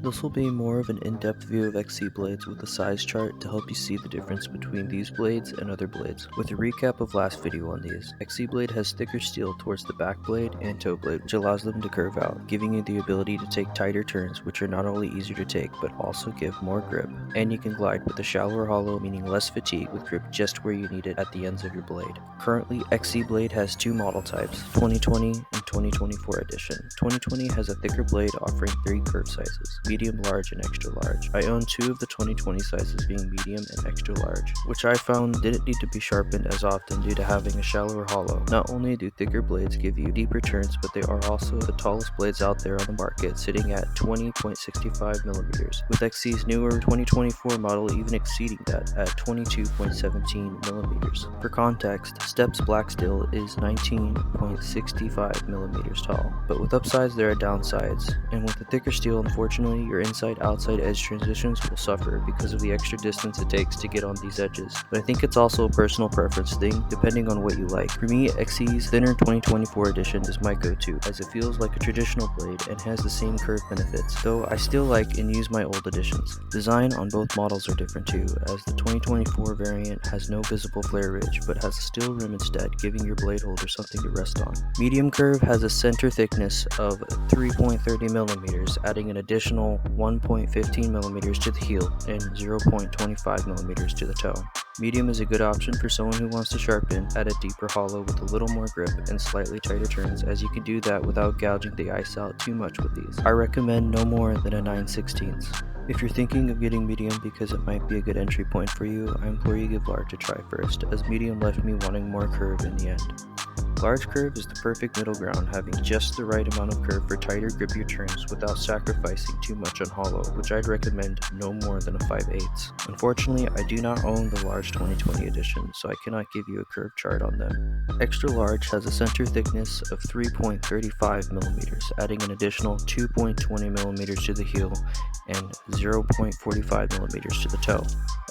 This will be more of an in-depth view of XC blades with a size chart to help you see the difference between these blades and other blades. With a recap of last video on these, XC blade has thicker steel towards the back blade and toe blade, which allows them to curve out, giving you the ability to take tighter turns, which are not only easier to take but also give more grip. And you can glide with a shallower hollow, meaning less fatigue with grip just where you need it at the ends of your blade. Currently, XC blade has two model types, 2020 and 2024 edition. 2020 has a thicker blade offering 3 curve sizes, medium, large, and extra large. I own 2 of the 2020 sizes being medium and extra large, which I found didn't need to be sharpened as often due to having a shallower hollow. Not only do thicker blades give you deeper turns, but they are also the tallest blades out there on the market, sitting at 20.65 millimeters, with XC's newer 2024 model even exceeding that at 22.17 millimeters. For context, Steps Black Steel is 19.65 millimeters tall, but with upsides there are downsides, and with the thicker steel, unfortunately, your inside-outside edge transitions will suffer because of the extra distance it takes to get on these edges. But I think it's also a personal preference thing, depending on what you like. For me, XC's thinner 2024 edition is my go-to, as it feels like a traditional blade and has the same curve benefits, though I still like and use my old editions. Design on both models are different too, as the 2024 variant has no visible flare ridge, but has a steel rim instead, giving your blade holder something to rest on. Medium curve has a center thickness of 3.30 millimeters, adding an additional 1.15 millimeters to the heel and 0.25 millimeters to the toe. Medium is a good option for someone who wants to sharpen at a deeper hollow with a little more grip and slightly tighter turns, as you can do that without gouging the ice out too much with these. I recommend no more than a 9/16. If you're thinking of getting medium because it might be a good entry point for you, I implore you give large a try first, as medium left me wanting more curve in the end. Large curve is the perfect middle ground, having just the right amount of curve for tighter, grippier turns without sacrificing too much on hollow, which I'd recommend no more than a 5/8. Unfortunately, I do not own the large 2020 edition, so I cannot give you a curve chart on them. Extra large has a center thickness of 3.35 millimeters, adding an additional 2.20 millimeters to the heel and 0.45 millimeters to the toe.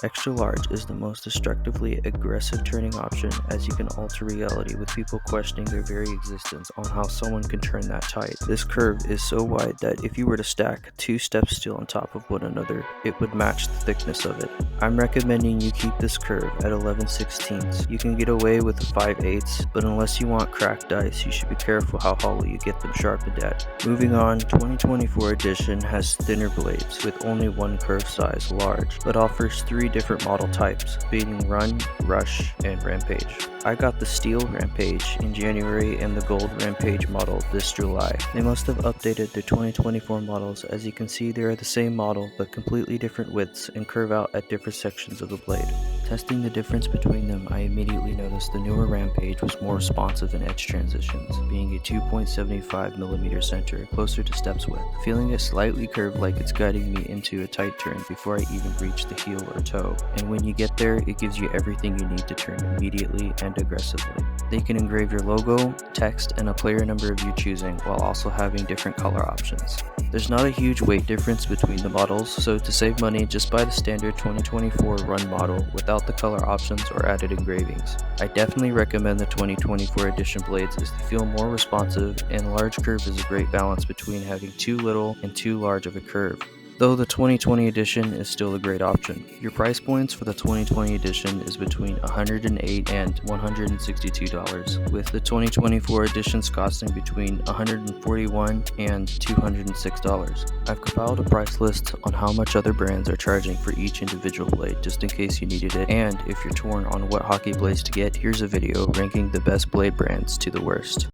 Extra large is the most destructively aggressive turning option, as you can alter reality with people questioning their very existence on how someone can turn that tight. This curve is so wide that if you were to stack 2 step steel on top of one another, it would match the thickness of it. I'm recommending you keep this curve at 11/16. You can get away with a 5/8, but unless you want cracked dice, you should be careful how hollow you get them sharpened at. Moving on, 2024 edition has thinner blades with only one curve size, large, but offers 3 different model types, being Run, Rush, and Rampage. I got the Steel Rampage in January and the Gold Rampage model this July. They must have updated their 2024 models, as you can see they are the same model but completely different widths and curve out at different sections of the blade. Testing the difference between them, I immediately noticed the newer Rampage was more responsive in edge transitions, being a 2.75 millimeter center, closer to Steps width, feeling it slightly curved like it's guiding me into a tight turn before I even reach the heel or toe, and when you get there, it gives you everything you need to turn immediately and aggressively. They can engrave your logo, text, and a player number of your choosing, while also having different color options. There's not a huge weight difference between the models, so to save money, just buy the standard 2024 Run model without the color options or added engravings. I definitely recommend the 2024 edition blades, as they feel more responsive, and large curve is a great balance between having too little and too large of a curve, though the 2020 edition is still a great option. Your price points for the 2020 edition is between $108 and $162, with the 2024 editions costing between $141 and $206. I've compiled a price list on how much other brands are charging for each individual blade, just in case you needed it, and if you're torn on what hockey blades to get, here's a video ranking the best blade brands to the worst.